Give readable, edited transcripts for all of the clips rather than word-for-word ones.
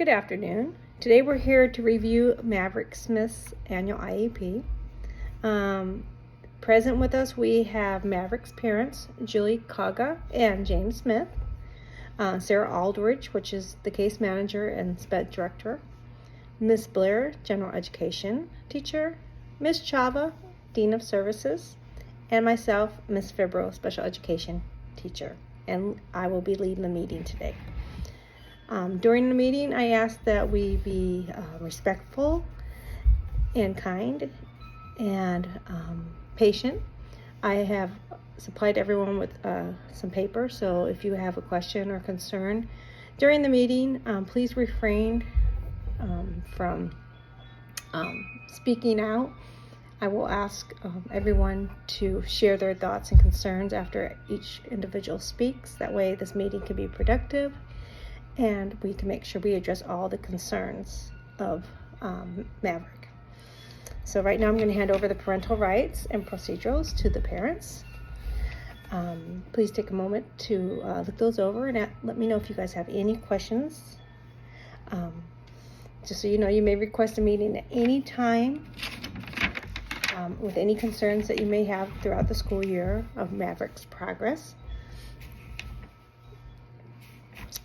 Good afternoon. Today we're here to review Maverick Smith's annual IEP. Present with us we have Maverick's parents, Julie Kaga and James Smith, Sarah Aldridge, which is the case manager and SPED director, Miss Blair, general education teacher, Miss Chava, dean of services, and myself, Miss Fibro, special education teacher. And I will be leading the meeting today. During the meeting, I asked that we be respectful and kind and patient. I have supplied everyone with some paper, so if you have a question or concern during the meeting, please refrain from speaking out. I will ask everyone to share their thoughts and concerns after each individual speaks. That way this meeting can be productive and we can make sure we address all the concerns of Maverick. So right now I'm going to hand over the parental rights and procedurals to the parents. Please take a moment to look those over and let me know if you guys have any questions. Just so you know, you may request a meeting at any time with any concerns that you may have throughout the school year of Maverick's progress.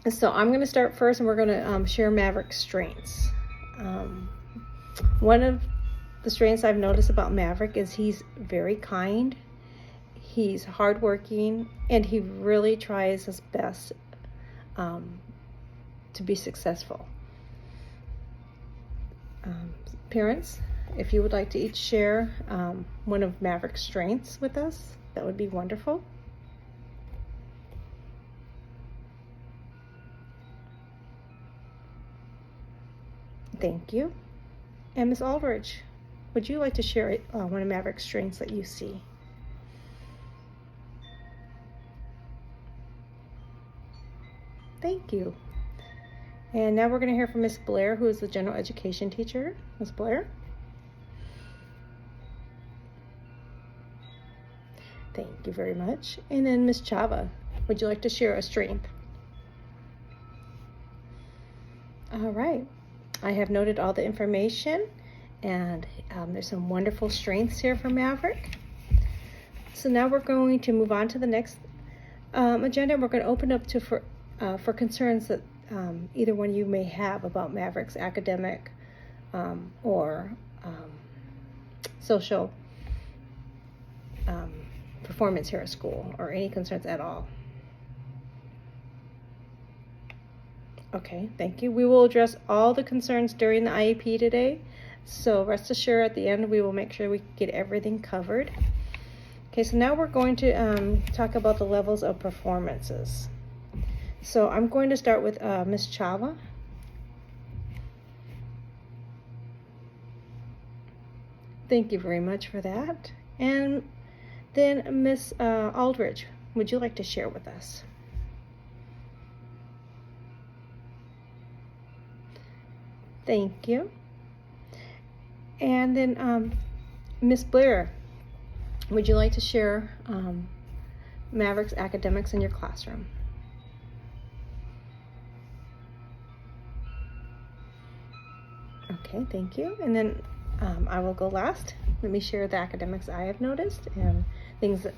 So I'm going to start first, and we're going to share Maverick's strengths. One of the strengths I've noticed about Maverick is he's very kind, he's hardworking, and he really tries his best to be successful. Parents, if you would like to each share one of Maverick's strengths with us, that would be wonderful. Thank you. And Ms. Aldridge, would you like to share one of Maverick's strengths that you see? Thank you. And now we're going to hear from Ms. Blair, who is the general education teacher. Ms. Blair? Thank you very much. And then Ms. Chava, would you like to share a strength? All right. I have noted all the information, and there's some wonderful strengths here for Maverick. So now we're going to move on to the next agenda. We're going to open up to for concerns that either one of you may have about Maverick's academic or social performance here at school, or any concerns at all. Okay, thank you. We will address all the concerns during the IEP today, so rest assured at the end we will make sure we get everything covered. Okay, so now we're going to talk about the levels of performances. So I'm going to start with Ms. Chava. Thank you very much for that. And then Ms. Aldridge, would you like to share with us? Thank you. And then Ms. Blair, would you like to share Maverick's academics in your classroom? Okay, thank you. And then I will go last. Let me share the academics I have noticed and things that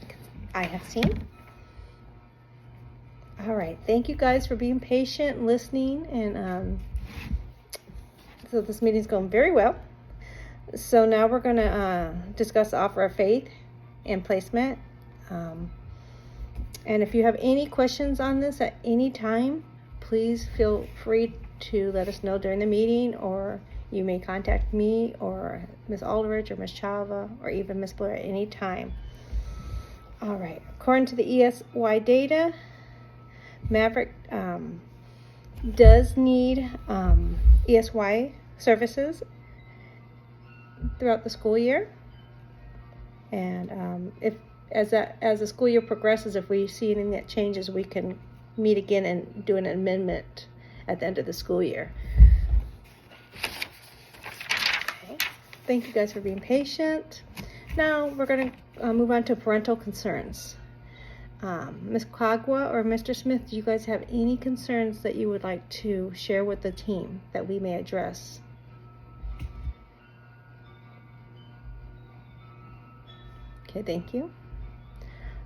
I have seen. All right, thank you guys for being patient, listening, and so this meeting's going very well. So now we're going to discuss the offer of faith and placement. And if you have any questions on this at any time, please feel free to let us know during the meeting, or you may contact me or Ms. Aldridge or Ms. Chava or even Ms. Blair at any time. All right, according to the ESY data, Maverick does need ESY services throughout the school year, and if as the school year progresses, if we see anything that changes, we can meet again and do an amendment at the end of the school year. Okay. Thank you guys for being patient. Now we're going to move on to parental concerns. Ms. Kagwa or Mr. Smith, do you guys have any concerns that you would like to share with the team that we may address? Okay, thank you.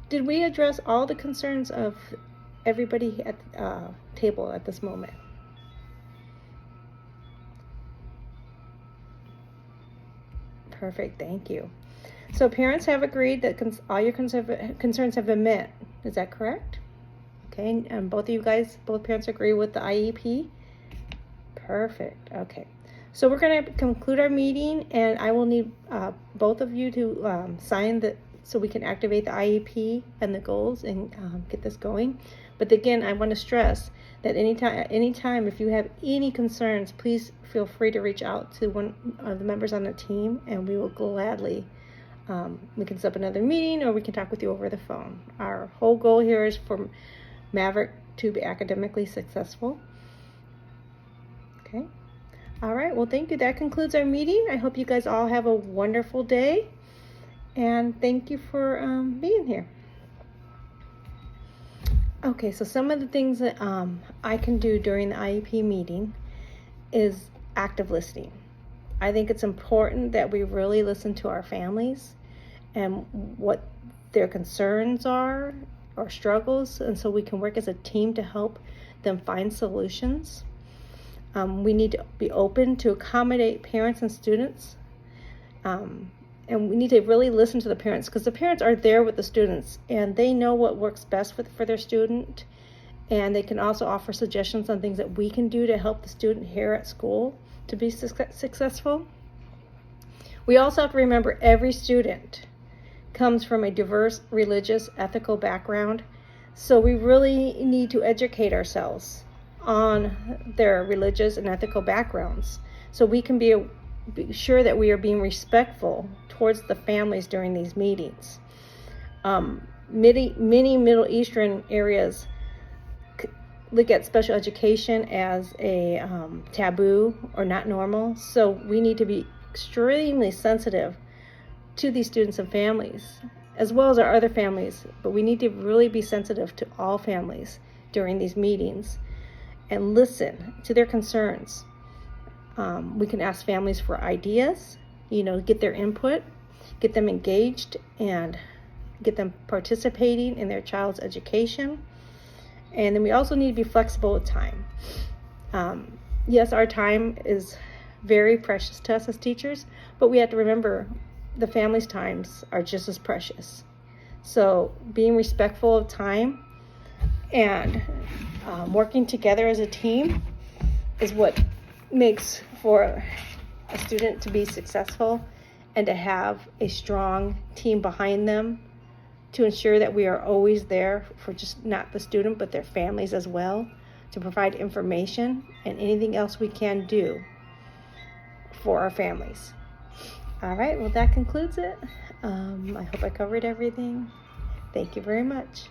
Did we address all the concerns of everybody at the table at this moment? Perfect, thank you. So parents have agreed that all your concerns have been met. Is that correct? Okay, and both parents agree with the IEP? Perfect, okay. So we're going to conclude our meeting, and I will need both of you to sign so we can activate the IEP and the goals and get this going. But again, I want to stress that anytime if you have any concerns, please feel free to reach out to one of the members on the team, and we will gladly, we can set up another meeting, or we can talk with you over the phone. Our whole goal here is for Maverick to be academically successful. Okay. All right, well, thank you. That concludes our meeting. I hope you guys all have a wonderful day, and thank you for being here. Okay, so some of the things that I can do during the IEP meeting is active listening. I think it's important that we really listen to our families and what their concerns are or struggles, and so we can work as a team to help them find solutions. We need to be open to accommodate parents and students. And we need to really listen to the parents, because the parents are there with the students and they know what works best for their student. And they can also offer suggestions on things that we can do to help the student here at school to be successful. We also have to remember every student comes from a diverse religious, ethical background. So we really need to educate ourselves on their religious and ethical backgrounds, so we can be sure that we are being respectful towards the families during these meetings. Many Middle Eastern areas look at special education as a taboo or not normal, so we need to be extremely sensitive to these students and families, as well as our other families, but we need to really be sensitive to all families during these meetings and listen to their concerns. We can ask families for ideas, get their input, get them engaged, and get them participating in their child's education. And then we also need to be flexible with time. Yes, our time is very precious to us as teachers, but we have to remember the family's times are just as precious. So being respectful of time and working together as a team is what makes for a student to be successful and to have a strong team behind them to ensure that we are always there for just not the student but their families as well, to provide information and anything else we can do for our families. All right, well, that concludes it. I hope I covered everything. Thank you very much.